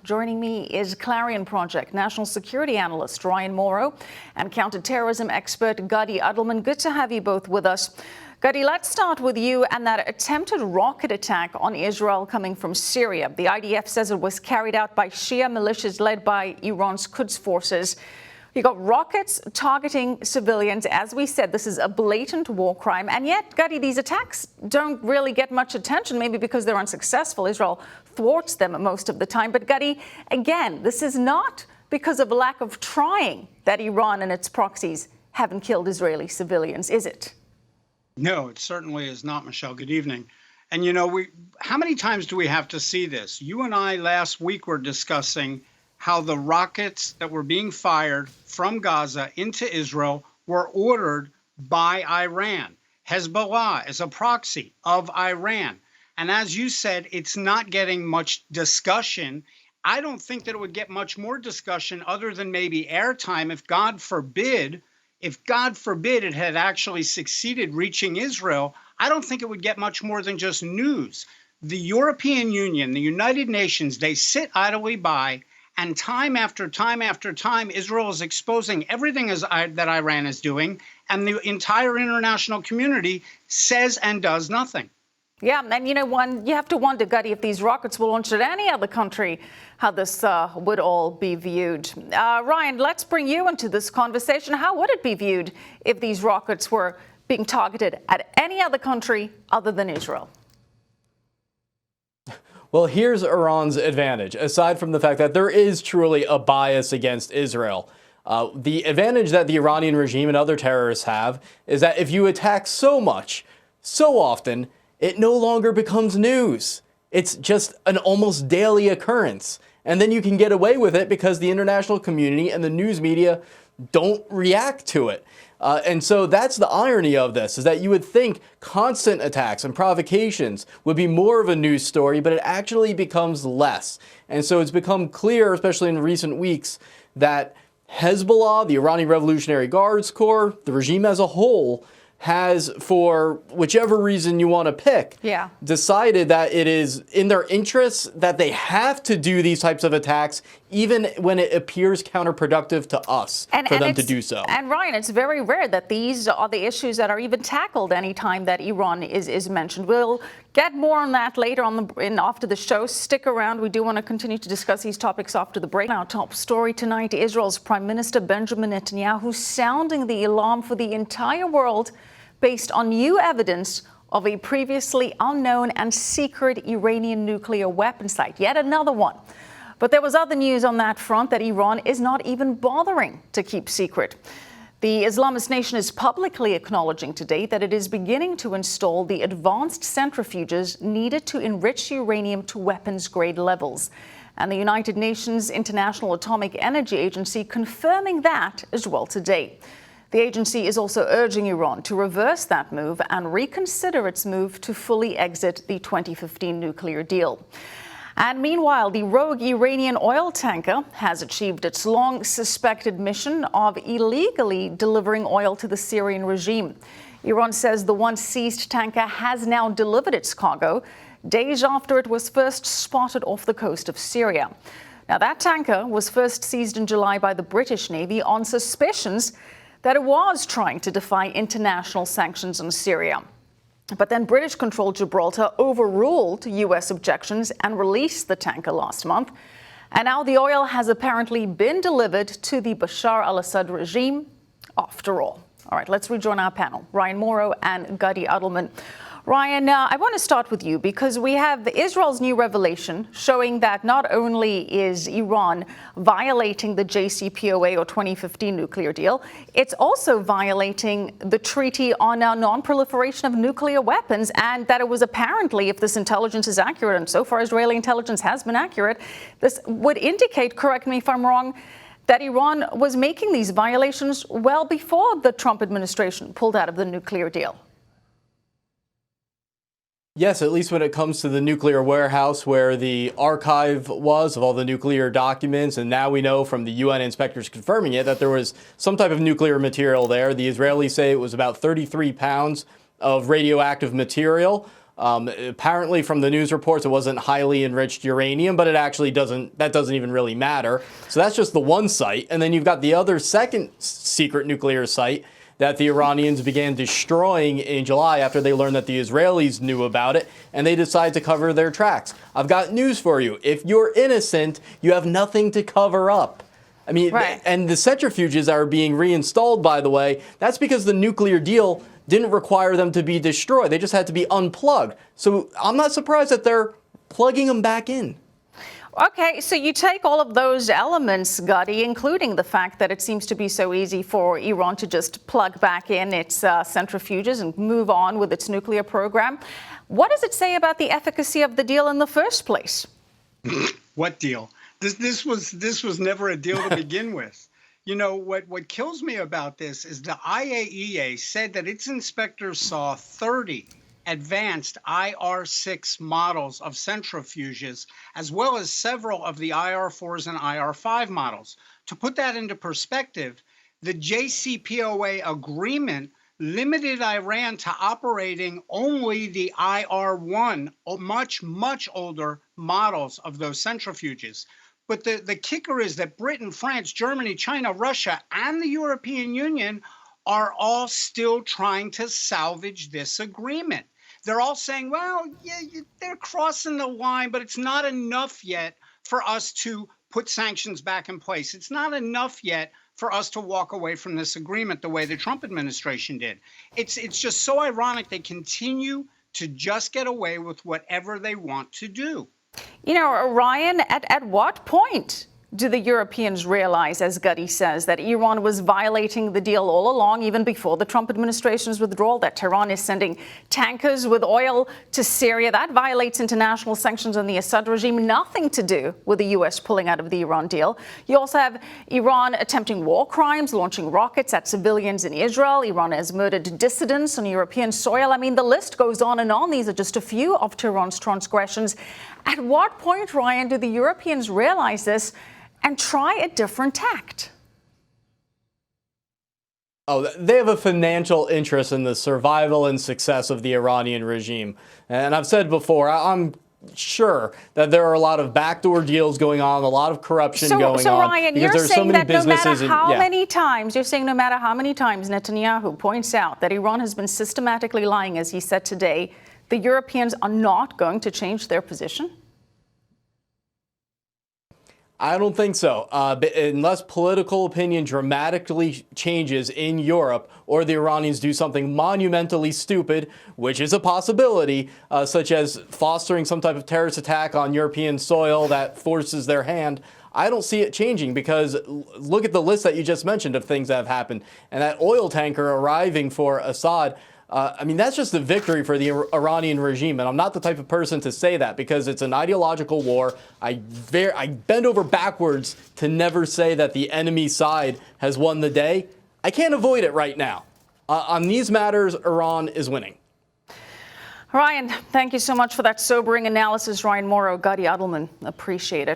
Joining me is Clarion Project national security analyst Ryan Mauro and counterterrorism expert Gadi Adelman. Good to have you both with us. Gadi, let's start with you and that attempted rocket attack on Israel coming from Syria. The IDF says it was carried out by Shia militias led by Iran's Quds forces. You got rockets targeting civilians. As we said, this is a blatant war crime. And yet, Gadi, these attacks don't really get much attention, maybe because they're unsuccessful. Israel thwarts them most of the time. But Gadi, again, this is not because of a lack of trying that Iran and its proxies haven't killed Israeli civilians, is it? No, it certainly is not, Michelle. Good evening. And, you know, how many times do we have to see this? You and I last week were discussing how the rockets that were being fired from Gaza into Israel were ordered by Iran. Hezbollah is a proxy of Iran. And as you said, it's not getting much discussion. I don't think that it would get much more discussion other than maybe airtime if God forbid it had actually succeeded reaching Israel. I don't think it would get much more than just news. The European Union, the United Nations, they sit idly by. And time after time after time, Israel is exposing everything that Iran is doing, and the entire international community says and does nothing. Yeah, and you have to wonder, Gadi, if these rockets were launched at any other country, how this would all be viewed. Ryan, let's bring you into this conversation. How would it be viewed if these rockets were being targeted at any other country other than Israel? Well, here's Iran's advantage, aside from the fact that there is truly a bias against Israel. The advantage that the Iranian regime and other terrorists have is that if you attack so much, so often, it no longer becomes news. It's just an almost daily occurrence. And then you can get away with it because the international community and the news media don't react to it. And so that's the irony of this, is that you would think constant attacks and provocations would be more of a news story, but it actually becomes less. And so it's become clear, especially in recent weeks, that Hezbollah, the Iranian Revolutionary Guards Corps, the regime as a whole, has, for whichever reason you want to pick, decided that it is in their interests that they have to do these types of attacks, even when it appears counterproductive to us for them to do so. And Ryan, it's very rare that these are the issues that are even tackled anytime that Iran is mentioned. We'll get more on that later on after the show. Stick around. We do want to continue to discuss these topics after the break. Our top story tonight, Israel's Prime Minister Benjamin Netanyahu sounding the alarm for the entire world based on new evidence of a previously unknown and secret Iranian nuclear weapon site. Yet another one. But there was other news on that front that Iran is not even bothering to keep secret. The Islamist nation is publicly acknowledging today that it is beginning to install the advanced centrifuges needed to enrich uranium to weapons-grade levels. And the United Nations International Atomic Energy Agency confirming that as well today. The agency is also urging Iran to reverse that move and reconsider its move to fully exit the 2015 nuclear deal. And meanwhile, the rogue Iranian oil tanker has achieved its long-suspected mission of illegally delivering oil to the Syrian regime. Iran says the once seized tanker has now delivered its cargo days after it was first spotted off the coast of Syria. Now, that tanker was first seized in July by the British Navy on suspicions that it was trying to defy international sanctions on Syria. But then British-controlled Gibraltar overruled U.S. objections and released the tanker last month. And now the oil has apparently been delivered to the Bashar al-Assad regime after all. All right, let's rejoin our panel, Ryan Mauro and Gadi Adelman. Ryan, I want to start with you because we have Israel's new revelation showing that not only is Iran violating the JCPOA or 2015 nuclear deal, it's also violating the treaty on non-proliferation of nuclear weapons, and that it was apparently, if this intelligence is accurate, and so far Israeli intelligence has been accurate, this would indicate, correct me if I'm wrong, that Iran was making these violations well before the Trump administration pulled out of the nuclear deal. Yes, at least when it comes to the nuclear warehouse where the archive was of all the nuclear documents. And now we know from the UN inspectors confirming it that there was some type of nuclear material there. The Israelis say it was about 33 pounds of radioactive material. Apparently, from the news reports, it wasn't highly enriched uranium, but it actually doesn't even really matter. So that's just the one site. And then you've got the other second secret nuclear site that the Iranians began destroying in July after they learned that the Israelis knew about it, and they decided to cover their tracks. I've got news for you. If you're innocent, you have nothing to cover up. I mean, right. And the centrifuges are being reinstalled, by the way. That's because the nuclear deal didn't require them to be destroyed. They just had to be unplugged. So I'm not surprised that they're plugging them back in. Okay, so you take all of those elements, Gutty, including the fact that it seems to be so easy for Iran to just plug back in its centrifuges and move on with its nuclear program. What does it say about the efficacy of the deal in the first place? What deal? This was never a deal to begin with. You know, what kills me about this is the IAEA said that its inspectors saw 30 advanced IR6 models of centrifuges, as well as several of the IR4s and IR5 models. To put that into perspective, the JCPOA agreement limited Iran to operating only the IR1, much older models of those centrifuges. But the kicker is that Britain, France, Germany, China, Russia, and the European Union are all still trying to salvage this agreement. They're all saying, well, yeah, they're crossing the line, but it's not enough yet for us to put sanctions back in place. It's not enough yet for us to walk away from this agreement the way the Trump administration did. It's just so ironic they continue to just get away with whatever they want to do. You know, Ryan, at what point do the Europeans realize, as Gutty says, that Iran was violating the deal all along, even before the Trump administration's withdrawal, that Tehran is sending tankers with oil to Syria? That violates international sanctions on the Assad regime, nothing to do with the U.S. pulling out of the Iran deal. You also have Iran attempting war crimes, launching rockets at civilians in Israel. Iran has murdered dissidents on European soil. I mean, the list goes on and on. These are just a few of Tehran's transgressions. At what point, Ryan, do the Europeans realize this and try a different tact? Oh, they have a financial interest in the survival and success of the Iranian regime. And I've said before, I'm sure that there are a lot of backdoor deals going on, a lot of corruption going on. So Ryan, you're saying that no matter how many times Netanyahu points out that Iran has been systematically lying, as he said today, the Europeans are not going to change their position? I don't think so. Unless political opinion dramatically changes in Europe or the Iranians do something monumentally stupid, which is a possibility, such as fostering some type of terrorist attack on European soil that forces their hand, I don't see it changing, because look at the list that you just mentioned of things that have happened. And that oil tanker arriving for Assad, I mean, that's just a victory for the Iranian regime. And I'm not the type of person to say that, because it's an ideological war. I bend over backwards to never say that the enemy side has won the day. I can't avoid it right now. On these matters, Iran is winning. Ryan, thank you so much for that sobering analysis. Ryan Mauro, Gutty Adelman, appreciate it.